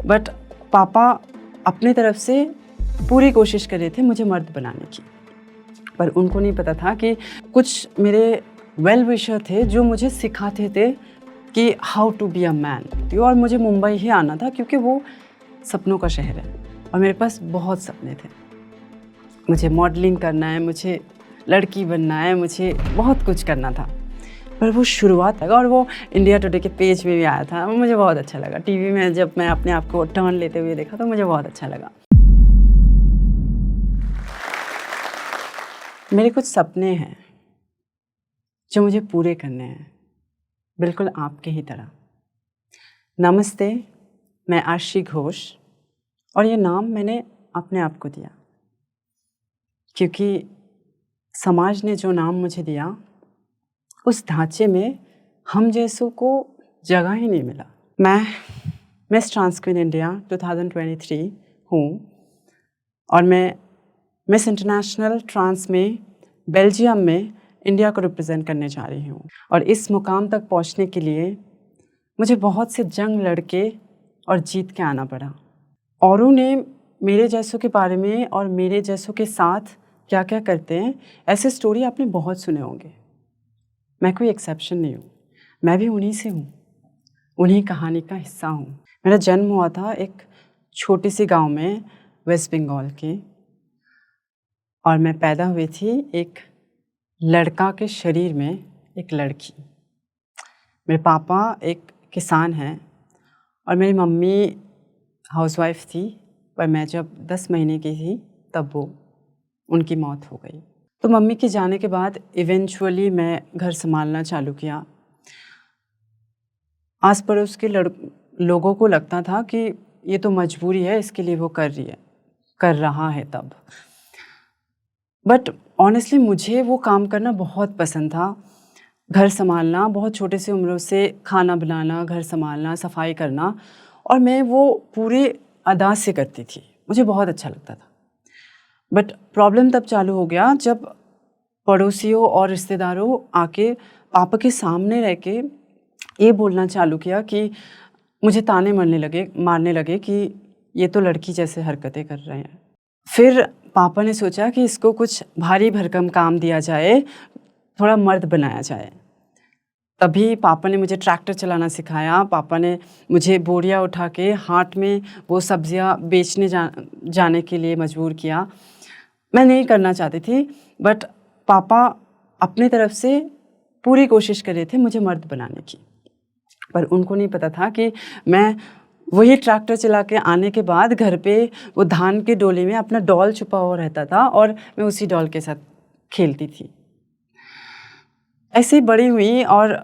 But पापा अपनी तरफ से पूरी कोशिश कर रहे थे मुझे मर्द बनाने की, पर उनको नहीं पता था कि कुछ मेरे वेल विशर थे जो मुझे सिखाते थे कि how to be a man. और मुझे मुंबई ही आना था क्योंकि वो सपनों का शहर है और मेरे पास बहुत सपने थे। मुझे मॉडलिंग करना है, मुझे लड़की बनना है, मुझे बहुत कुछ करना था। पर वो शुरुआत लगा और वो इंडिया टुडे के पेज में भी आया था। मुझे बहुत अच्छा लगा। टीवी में जब मैं अपने आप को टर्न लेते हुए देखा तो मुझे बहुत अच्छा लगा। मेरे कुछ सपने हैं जो मुझे पूरे करने हैं, बिल्कुल आपके ही तरह। नमस्ते, मैं आशी घोष और ये नाम मैंने अपने आप को दिया क्योंकि समाज ने जो नाम मुझे दिया उस ढांचे में हम जैसों को जगह ही नहीं मिला। मैं मिस ट्रांस क्वीन इंडिया 2023 हूँ और मैं मिस इंटरनेशनल ट्रांस में बेल्जियम में इंडिया को रिप्रेजेंट करने जा रही हूँ। और इस मुकाम तक पहुँचने के लिए मुझे बहुत से जंग लड़के और जीत के आना पड़ा। औरों ने मेरे जैसों के बारे में और मेरे जैसों के साथ क्या क्या करते हैं ऐसे स्टोरी आपने बहुत सुने होंगे। मैं कोई एक्सेप्शन नहीं हूँ, मैं भी उन्हीं से हूँ, उन्हीं कहानी का हिस्सा हूँ। मेरा जन्म हुआ था एक छोटी सी गांव में वेस्ट बंगाल के, और मैं पैदा हुई थी एक लड़का के शरीर में एक लड़की। मेरे पापा एक किसान हैं और मेरी मम्मी हाउसवाइफ थी, पर मैं जब 10 महीने की थी तब वो उनकी मौत हो गई। तो मम्मी के जाने के बाद इवेंचुअली मैं घर संभालना चालू किया। आस पड़ोस के लोगों को लगता था कि ये तो मजबूरी है, इसके लिए वो कर रहा है तब। बट ऑनेस्टली मुझे वो काम करना बहुत पसंद था। घर संभालना, बहुत छोटे से उम्र से खाना बनाना, घर संभालना, सफाई करना, और मैं वो पूरे अदा से करती थी। मुझे बहुत अच्छा लगता था। बट प्रॉब्लम तब चालू हो गया जब पड़ोसियों और रिश्तेदारों आके पापा के सामने रह के ये बोलना चालू किया कि मुझे ताने मारने लगे कि ये तो लड़की जैसे हरकतें कर रहे हैं। फिर पापा ने सोचा कि इसको कुछ भारी भरकम काम दिया जाए, थोड़ा मर्द बनाया जाए। तभी पापा ने मुझे ट्रैक्टर चलाना सिखाया। पापा ने मुझे बोरियां उठा के हाट में वो सब्जियां बेचने जाने के लिए मजबूर किया। मैं नहीं करना चाहती थी, बट पापा अपनी तरफ से पूरी कोशिश कर रहे थे मुझे मर्द बनाने की। पर उनको नहीं पता था कि मैं वही ट्रैक्टर चला के आने के बाद घर पे वो धान के डोले में अपना डॉल छुपा हुआ रहता था और मैं उसी डॉल के साथ खेलती थी। ऐसे ही बड़ी हुई और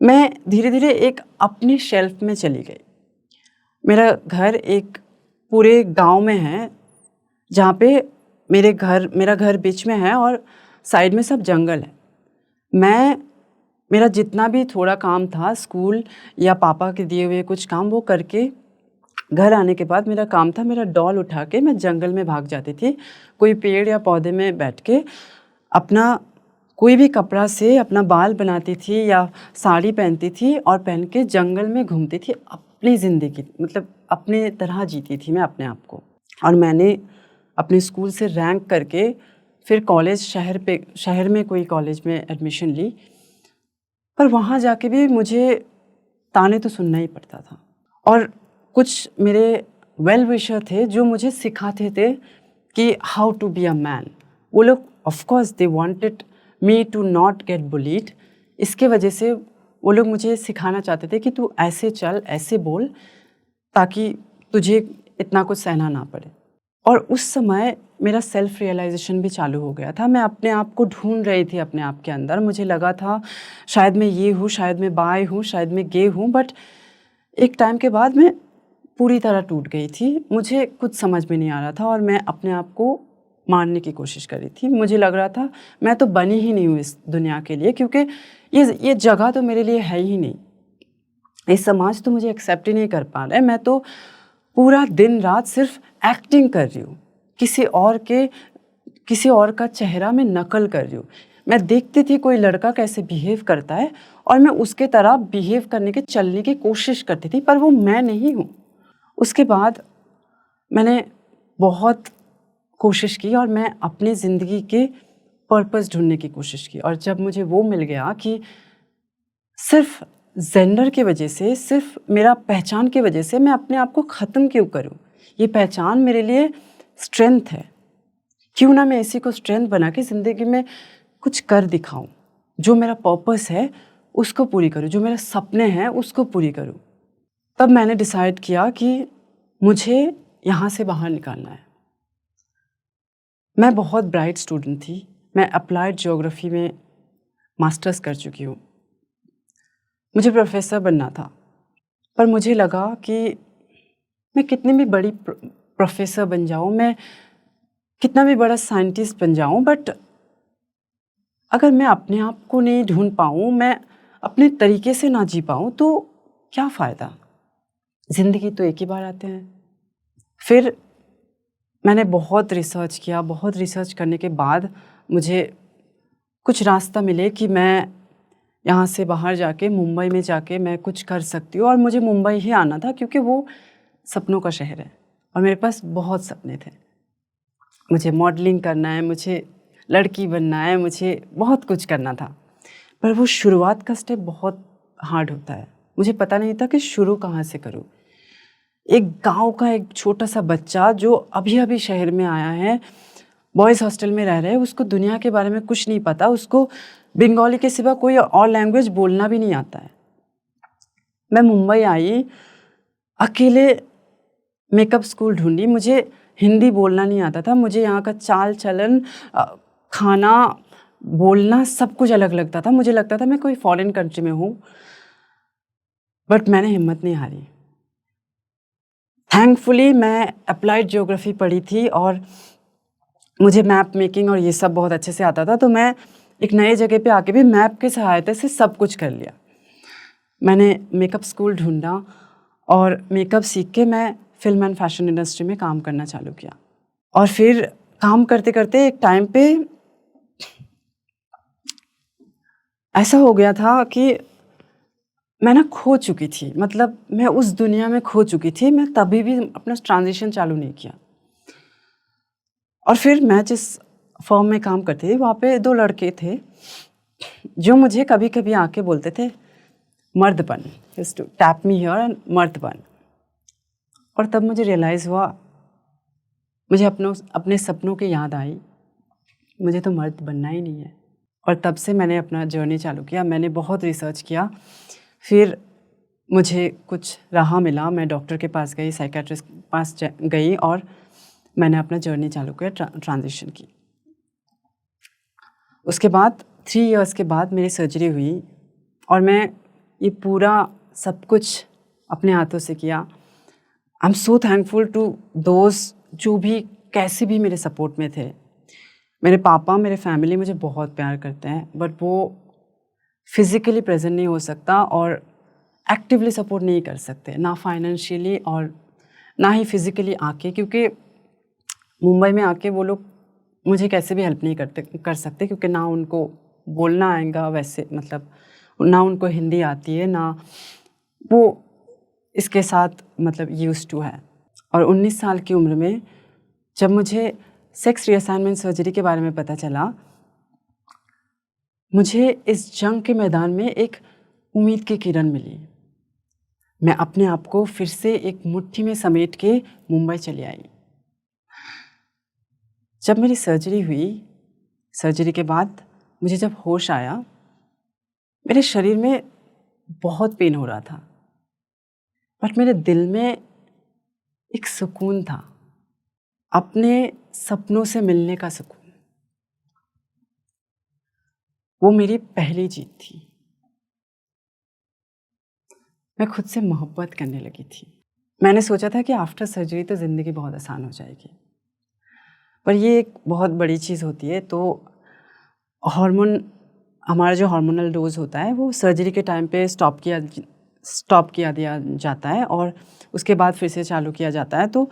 मैं धीरे धीरे एक अपनी शेल्फ में चली गई। मेरा घर एक पूरे गांव में है जहाँ पे मेरा घर बीच में है और साइड में सब जंगल है। मेरा जितना भी थोड़ा काम था, स्कूल या पापा के दिए हुए कुछ काम, वो करके घर आने के बाद मेरा काम था मेरा डॉल उठा के मैं जंगल में भाग जाती थी। कोई पेड़ या पौधे में बैठ के अपना कोई भी कपड़ा से अपना बाल बनाती थी या साड़ी पहनती थी और पहन के जंगल में घूमती थी। अपनी ज़िंदगी मतलब अपने तरह जीती थी मैं अपने आप को। और मैंने अपने स्कूल से रैंक करके फिर कॉलेज शहर में कोई कॉलेज में एडमिशन ली, पर वहाँ जाके भी मुझे ताने तो सुनना ही पड़ता था। और कुछ मेरे वेल विशर थे जो मुझे सिखाते थे कि how to be a man. वो लोग of course they wanted me to not get bullied. इसके वजह से वो लोग मुझे सिखाना चाहते थे कि तू ऐसे चल, ऐसे बोल, ताकि तुझे इतना कुछ सहना ना पड़े। और उस समय मेरा सेल्फ रियलाइजेशन भी चालू हो गया था। मैं अपने आप को ढूंढ रही थी अपने आप के अंदर। मुझे लगा था शायद मैं ये हूँ, शायद मैं बाय हूँ, शायद मैं गे हूँ। बट एक टाइम के बाद मैं पूरी तरह टूट गई थी। मुझे कुछ समझ में नहीं आ रहा था और मैं अपने आप को मारने की कोशिश कर रही थी। मुझे लग रहा था मैं तो बनी ही नहीं हूँ इस दुनिया के लिए, क्योंकि ये जगह तो मेरे लिए है ही नहीं। ये समाज तो मुझे एक्सेप्ट ही नहीं कर पा रहा है। मैं तो पूरा दिन रात सिर्फ एक्टिंग कर रही हूँ, किसी और का चेहरा में नकल कर रही हूँ। मैं देखती थी कोई लड़का कैसे बिहेव करता है और मैं उसके तरह बिहेव करने के चलने की कोशिश करती थी, पर वो मैं नहीं हूँ। उसके बाद मैंने बहुत कोशिश की और मैं अपनी ज़िंदगी के पर्पस ढूंढने की कोशिश की। और जब मुझे वो मिल गया कि सिर्फ जेंडर की वजह से, सिर्फ मेरा पहचान की वजह से मैं अपने आप को ख़त्म क्यों करूं? ये पहचान मेरे लिए स्ट्रेंथ है। क्यों ना मैं इसी को स्ट्रेंथ बना के ज़िंदगी में कुछ कर दिखाऊं। जो मेरा पर्पस है उसको पूरी करूं, जो मेरे सपने हैं उसको पूरी करूं। तब मैंने डिसाइड किया कि मुझे यहाँ से बाहर निकालना है। मैं बहुत ब्राइट स्टूडेंट थी। मैं अप्लाइड ज्योग्राफी में मास्टर्स कर चुकी हूँ। मुझे प्रोफेसर बनना था, पर मुझे लगा कि मैं कितनी भी बड़ी प्रोफेसर बन जाऊँ, मैं कितना भी बड़ा साइंटिस्ट बन जाऊँ, बट अगर मैं अपने आप को नहीं ढूंढ पाऊँ, मैं अपने तरीके से ना जी पाऊँ, तो क्या फ़ायदा? ज़िंदगी तो एक ही बार आते हैं। फिर मैंने बहुत रिसर्च किया। बहुत रिसर्च करने के बाद मुझे कुछ रास्ता मिले कि मैं यहाँ से बाहर जाके मुंबई में जाके मैं कुछ कर सकती हूँ। और मुझे मुंबई ही आना था क्योंकि वो सपनों का शहर है और मेरे पास बहुत सपने थे। मुझे मॉडलिंग करना है, मुझे लड़की बनना है, मुझे बहुत कुछ करना था। पर वो शुरुआत का स्टेप बहुत हार्ड होता है। मुझे पता नहीं था कि शुरू कहाँ से करूँ। एक गांव का एक छोटा सा बच्चा जो अभी अभी शहर में आया है, बॉयज़ हॉस्टल में रह रहे हैं, उसको दुनिया के बारे में कुछ नहीं पता। उसको बंगाली के सिवा कोई और लैंग्वेज बोलना भी नहीं आता है। मैं मुंबई आई, अकेले मेकअप स्कूल ढूंढी। मुझे हिंदी बोलना नहीं आता था। मुझे यहाँ का चाल चलन, खाना, बोलना सब कुछ अलग लगता था। मुझे लगता था मैं कोई फॉरेन कंट्री में हूँ। बट मैंने हिम्मत नहीं हारी। थैंकफुली मैं अप्लाइड ज्योग्राफी पढ़ी थी और मुझे मैप मेकिंग और ये सब बहुत अच्छे से आता था। तो मैं एक नए जगह पे आके भी मैप की सहायता से सब कुछ कर लिया। मैंने मेकअप स्कूल ढूंढा और मेकअप सीख के मैं फिल्म एंड फैशन इंडस्ट्री में काम करना चालू किया। और फिर काम करते करते एक टाइम पे ऐसा हो गया था कि मैं ना खो चुकी थी। मतलब मैं उस दुनिया में खो चुकी थी। मैं तभी भी अपना ट्रांजिशन चालू नहीं किया। और फिर मैं जिस फर्म में काम करती थी वहाँ पे 2 लड़के थे जो मुझे कभी कभी आके बोलते थे मर्द बन, just to tap me here and मर्द बन। और तब मुझे रियलाइज़ हुआ, मुझे अपने सपनों की याद आई, मुझे तो मर्द बनना ही नहीं है। और तब से मैंने अपना जर्नी चालू किया। मैंने बहुत रिसर्च किया। फिर मुझे कुछ राह मिला। मैं डॉक्टर के पास गई, साइकेट्रिस्ट के पास गई और मैंने अपना जर्नी चालू किया, ट्रांजिशन की। उसके बाद 3 इयर्स के बाद मेरी सर्जरी हुई और मैं ये पूरा सब कुछ अपने हाथों से किया। I am so thankful to those जो भी कैसे भी मेरे सपोर्ट में थे। मेरे पापा, मेरे फैमिली मुझे बहुत प्यार करते हैं, बट वो फिज़िकली प्रेजेंट नहीं हो सकता और एक्टिवली सपोर्ट नहीं कर सकते, ना फाइनेंशियली और ना ही फिज़िकली आके, क्योंकि मुंबई में आके वो लोग मुझे कैसे भी हेल्प नहीं कर सकते, क्योंकि ना उनको बोलना आएगा वैसे, मतलब ना उनको हिंदी आती है, ना वो इसके साथ मतलब यूज्ड टू है। और 19 साल की उम्र में जब मुझे सेक्स रीअसाइनमेंट सर्जरी के बारे में पता चला, मुझे इस जंग के मैदान में एक उम्मीद की किरण मिली। मैं अपने आप को फिर से एक मुट्ठी में समेट के मुंबई चली आई। जब मेरी सर्जरी हुई, सर्जरी के बाद मुझे जब होश आया, मेरे शरीर में बहुत पेन हो रहा था, बट मेरे दिल में एक सुकून था, अपने सपनों से मिलने का सुकून। वो मेरी पहली जीत थी। मैं खुद से मोहब्बत करने लगी थी। मैंने सोचा था कि आफ्टर सर्जरी तो ज़िंदगी बहुत आसान हो जाएगी, पर ये एक बहुत बड़ी चीज़ होती है। तो हार्मोन, हमारा जो हार्मोनल डोज होता है वो सर्जरी के टाइम पे स्टॉप किया दिया जाता है और उसके बाद फिर से चालू किया जाता है। तो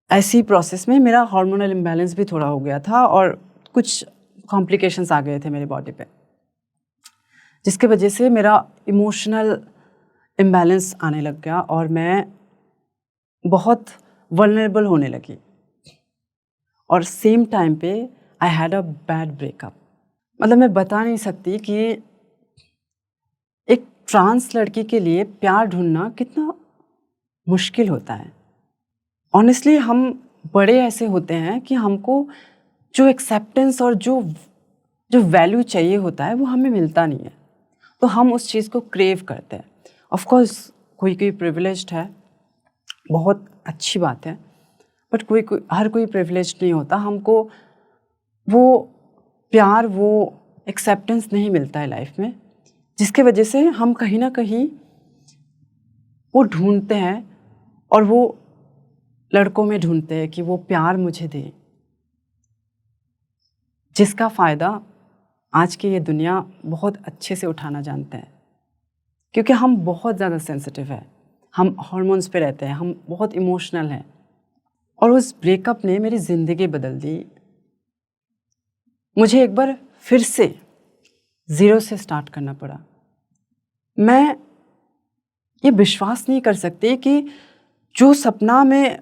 ऐसी प्रोसेस में मेरा हार्मोनल इम्बैलेंस भी थोड़ा हो गया था और कुछ कॉम्प्लिकेशंस आ गए थे मेरी बॉडी पे, जिसके वजह से मेरा इमोशनल इम्बैलेंस आने लग गया और मैं बहुत वल्नरेबल होने लगी और सेम टाइम पे I had a bad breakup. मतलब मैं बता नहीं सकती कि एक ट्रांस लड़की के लिए प्यार ढूंढना कितना मुश्किल होता है। ऑनेस्टली हम बड़े ऐसे होते हैं कि हमको जो एक्सेप्टेंस और जो जो वैल्यू चाहिए होता है वो हमें मिलता नहीं है, तो हम उस चीज़ को क्रेव करते हैं। ऑफ कोर्स कोई कोई प्रिविलेज्ड है, बहुत अच्छी बात है, बट हर कोई प्रिविलेज्ड नहीं होता। हमको वो प्यार, वो एक्सेप्टेंस नहीं मिलता है लाइफ में, जिसके वजह से हम कहीं ना कहीं वो ढूंढते हैं और वो लड़कों में ढूंढते हैं कि वो प्यार मुझे दे, जिसका फ़ायदा आज की ये दुनिया बहुत अच्छे से उठाना जानते हैं, क्योंकि हम बहुत ज़्यादा सेंसिटिव है, हम हॉर्मोन्स पे रहते हैं, हम बहुत इमोशनल हैं। और उस ब्रेकअप ने मेरी ज़िंदगी बदल दी। मुझे एक बार फिर से ज़ीरो से स्टार्ट करना पड़ा। मैं ये विश्वास नहीं कर सकती कि जो सपना मैं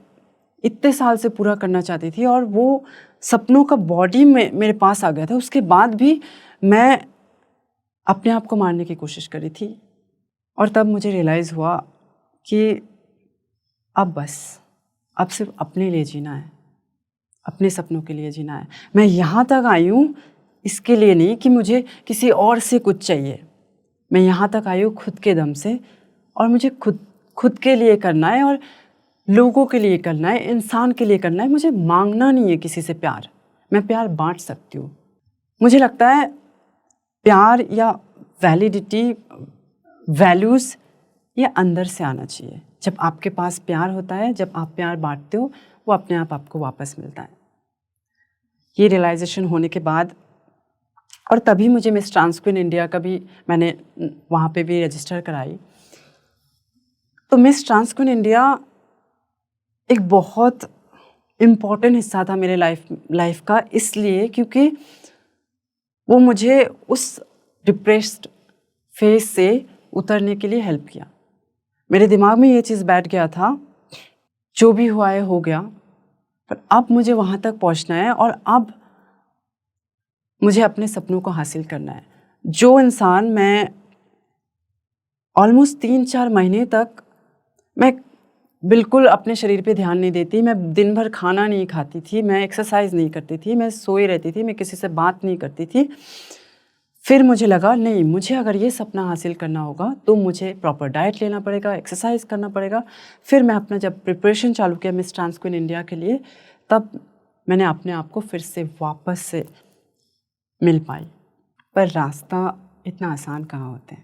इतने साल से पूरा करना चाहती थी और वो सपनों का बॉडी में मेरे पास आ गया था, उसके बाद भी मैं अपने आप को मारने की कोशिश करी थी। और तब मुझे रियलाइज़ हुआ कि अब बस, अब सिर्फ अपने लिए जीना है, अपने सपनों के लिए जीना है। मैं यहाँ तक आई हूँ इसके लिए नहीं कि मुझे किसी और से कुछ चाहिए। मैं यहाँ तक आई हूँ खुद के दम से, और मुझे खुद के लिए करना है और लोगों के लिए करना है, इंसान के लिए करना है। मुझे मांगना नहीं है किसी से प्यार, मैं प्यार बांट सकती हूँ। मुझे लगता है प्यार या वैलिडिटी, वैल्यूज़, ये अंदर से आना चाहिए। जब आपके पास प्यार होता है, जब आप प्यार बांटते हो, वो अपने आप आपको वापस मिलता है। ये रियलाइजेशन होने के बाद, और तभी मुझे मिस ट्रांस क्वीन इंडिया का भी मैंने वहाँ पे भी रजिस्टर कराई। तो मिस ट्रांस क्वीन इंडिया एक बहुत इम्पॉर्टेंट हिस्सा था मेरे लाइफ का, इसलिए क्योंकि वो मुझे उस डिप्रेस्ड फेज से उतरने के लिए हेल्प किया। मेरे दिमाग में ये चीज़ बैठ गया था, जो भी हुआ है हो गया, पर अब मुझे वहाँ तक पहुँचना है और अब मुझे अपने सपनों को हासिल करना है। जो इंसान मैं ऑलमोस्ट 3-4 महीने तक मैं बिल्कुल अपने शरीर पे ध्यान नहीं देती, मैं दिन भर खाना नहीं खाती थी, मैं एक्सरसाइज नहीं करती थी, मैं सोई रहती थी, मैं किसी से बात नहीं करती थी। फिर मुझे लगा नहीं, मुझे अगर ये सपना हासिल करना होगा तो मुझे प्रॉपर डाइट लेना पड़ेगा, एक्सरसाइज करना पड़ेगा। फिर मैं अपना जब प्रिपरेशन चालू किया मिस ट्रांस क्वीन इंडिया के लिए, तब मैंने अपने आप को फिर से वापस से मिल पाई। पर रास्ता इतना आसान कहाँ होता है।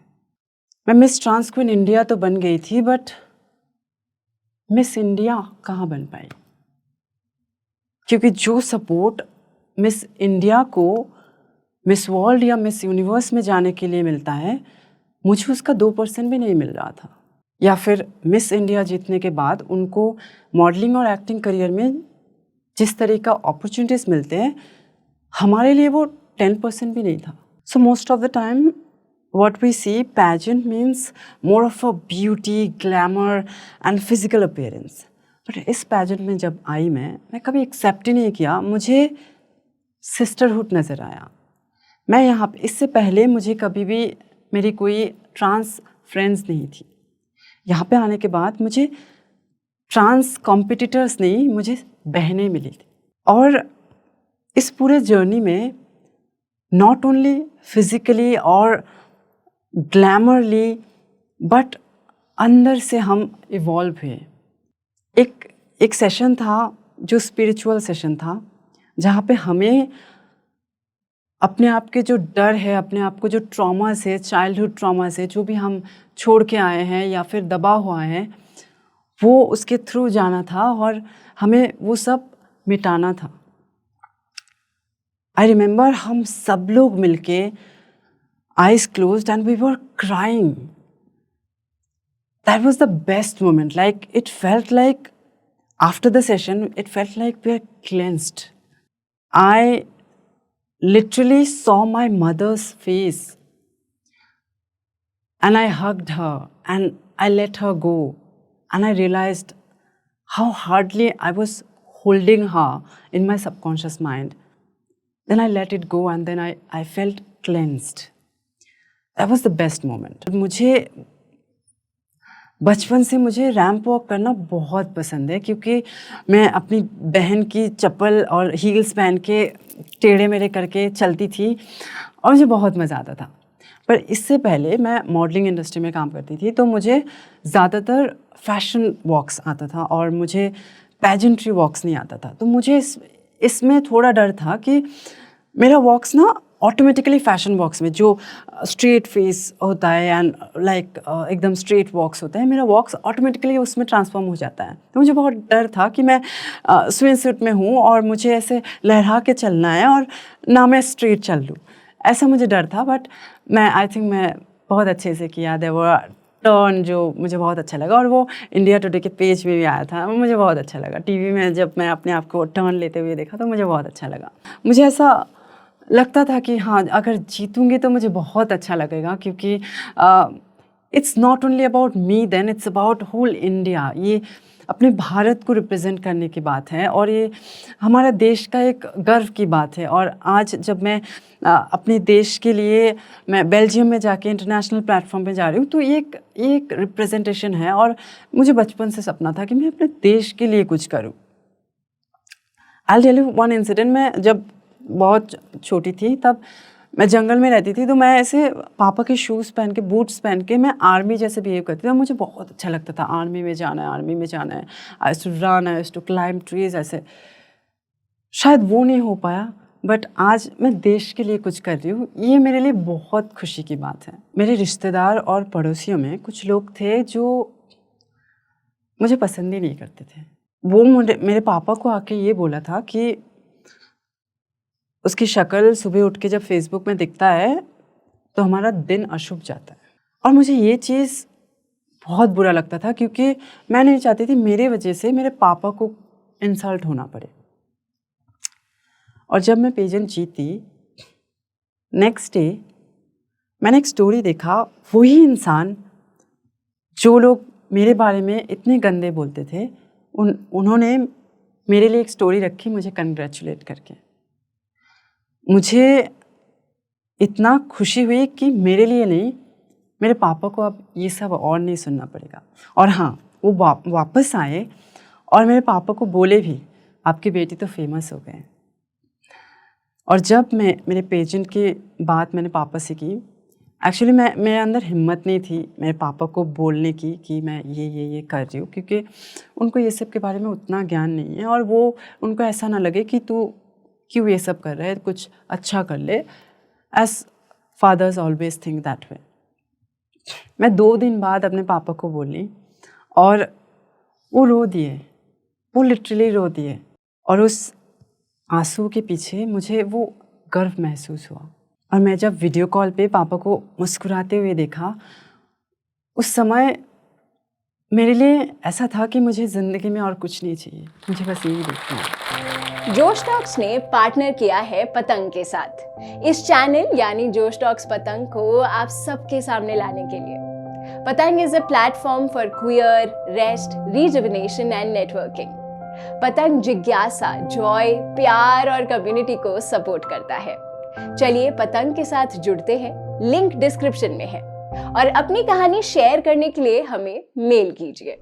मैं मिस ट्रांस क्वीन इंडिया तो बन गई थी, बट मिस इंडिया कहाँ बन पाई, क्योंकि जो सपोर्ट मिस इंडिया को मिस वर्ल्ड या मिस यूनिवर्स में जाने के लिए मिलता है, मुझे उसका 2% भी नहीं मिल रहा था। या फिर मिस इंडिया जीतने के बाद उनको मॉडलिंग और एक्टिंग करियर में जिस तरह का अपॉर्चुनिटीज़ मिलते हैं, हमारे लिए वो 10% भी नहीं था। So most of the time what we see, pageant means more of a beauty, glamour and physical appearance. But इस pageant में जब आई मैं कभी एक्सेप्ट ही नहीं किया। मुझे सिस्टरहुड नज़र आया। मैं यहाँ पे, इससे पहले मुझे कभी भी मेरी कोई ट्रांस फ्रेंड्स नहीं थी। यहाँ पे आने के बाद मुझे ट्रांस कॉम्पिटिटर्स नहीं, मुझे बहनें मिली थी। और इस पूरे जर्नी में नॉट ओनली फिजिकली और ग्लैमरली, बट अंदर से हम इवॉल्व हुए। एक सेशन था जो स्पिरिचुअल सेशन था, जहाँ पे हमें अपने आप के जो डर है, अपने आप को जो ट्रॉमा से, चाइल्डहुड ट्रॉमा से, जो भी हम छोड़ के आए हैं या फिर दबा हुआ है, वो उसके थ्रू जाना था और हमें वो सब मिटाना था। आई रिमेंबर हम सब लोग मिलके eyes closed and we were crying. That was the best moment. Like, it felt like after the session, it felt like we were cleansed. I literally saw my mother's face and I hugged her and I let her go, and I realized how hardly I was holding her in my subconscious mind. Then I let it go and then I felt cleansed. That was the best moment. मुझे बचपन से मुझे ramp walk करना बहुत पसंद है, क्योंकि मैं अपनी बहन की चप्पल और हील्स पहन के टेढ़े मेढ़े करके चलती थी और मुझे बहुत मज़ा आता था। पर इससे पहले मैं मॉडलिंग इंडस्ट्री में काम करती थी, तो मुझे ज़्यादातर फैशन वॉक्स आता था और मुझे पैजेंट्री वॉक्स नहीं आता था। तो मुझे इसमें थोड़ा डर था कि मेरा वॉक्स ना ऑटोमेटिकली फैशन वॉक्स में जो स्ट्रेट फेस होता है एंड लाइक एकदम स्ट्रेट वॉक्स होता है, मेरा वॉक्स ऑटोमेटिकली उसमें ट्रांसफॉर्म हो जाता है। तो मुझे बहुत डर था कि मैं स्विम सूट में हूँ और मुझे ऐसे लहरा के चलना है और ना मैं स्ट्रेट चल लूँ, ऐसा मुझे डर था। बट आई थिंक मैं बहुत अच्छे से किया। देयर वर टर्न जो मुझे बहुत अच्छा लगा और वो इंडिया टुडे के पेज में भी आया था, मुझे बहुत अच्छा लगा। टीवी में जब मैं अपने आप को टर्न लेते हुए देखा तो मुझे बहुत अच्छा लगा। मुझे ऐसा लगता था कि हाँ, अगर जीतूंगी तो मुझे बहुत अच्छा लगेगा, क्योंकि it's not only about me, then it's about whole India. ये अपने भारत को रिप्रेजेंट करने की बात है और ये हमारा देश का एक गर्व की बात है। और आज जब मैं अपने देश के लिए मैं बेल्जियम में जाके इंटरनेशनल प्लेटफॉर्म पे जा रही हूँ, तो ये एक रिप्रेजेंटेशन है और मुझे बचपन से सपना था कि मैं अपने देश के लिए कुछ करूँ। I tell you one incident. मैं जब बहुत छोटी थी तब मैं जंगल में रहती थी, तो मैं ऐसे पापा के शूज़ पहन के, बूट्स पहन के मैं आर्मी जैसे बिहेव करती थी। मुझे बहुत अच्छा लगता था, आर्मी में जाना है, आर्मी में जाना है। I used to run, I used to climb trees. ऐसे शायद वो नहीं हो पाया, बट आज मैं देश के लिए कुछ कर रही हूँ, ये मेरे लिए बहुत खुशी की बात है। मेरे रिश्तेदार और पड़ोसियों में कुछ लोग थे जो मुझे पसंद ही नहीं करते थे। वो मेरे पापा को आके ये बोला था कि उसकी शक्ल सुबह उठ के जब फेसबुक में दिखता है तो हमारा दिन अशुभ जाता है। और मुझे ये चीज़ बहुत बुरा लगता था, क्योंकि मैं नहीं चाहती थी मेरे वजह से मेरे पापा को इंसल्ट होना पड़े। और जब मैं पेजेंट जीती, नेक्स्ट डे मैंने एक स्टोरी देखा। वही इंसान जो लोग मेरे बारे में इतने गंदे बोलते थे, उन्होंने मेरे लिए एक स्टोरी रखी मुझे कंग्रेचुलेट करके। मुझे इतना खुशी हुई कि मेरे लिए नहीं, मेरे पापा को अब ये सब और नहीं सुनना पड़ेगा। और हाँ, वो वापस आए और मेरे पापा को बोले भी, आपकी बेटी तो फेमस हो गए। और जब मेरे पेजेंट की बात मैंने पापा से की, एक्चुअली मेरे अंदर हिम्मत नहीं थी मेरे पापा को बोलने की कि मैं ये कर रही हूँ, क्योंकि उनको ये सब के बारे में उतना ज्ञान नहीं है और वो उनको ऐसा ना लगे कि तू क्यों ये सब कर रहे है, कुछ अच्छा कर ले। As fathers always think that way. मैं 2 दिन बाद अपने पापा को बोली और वो रो दिए, वो लिटरली रो दिए। और उस आंसू के पीछे मुझे वो गर्व महसूस हुआ। और मैं जब वीडियो कॉल पे पापा को मुस्कुराते हुए देखा, उस समय मेरे लिए ऐसा था कि मुझे ज़िंदगी में और कुछ नहीं चाहिए, मुझे बस यही देखना है। जोश टॉक्स ने पार्टनर किया है पतंग के साथ। इस चैनल यानी जोश टॉक्स पतंग को आप सबके सामने लाने के लिए। पतंग is a platform for queer, rest, rejuvenation and networking. पतंग जिज्ञासा, जॉय, प्यार और कम्युनिटी को सपोर्ट करता है। चलिए पतंग के साथ जुड़ते हैं, लिंक डिस्क्रिप्शन में है। और अपनी कहानी शेयर करने के लिए हमें मेल कीजिए।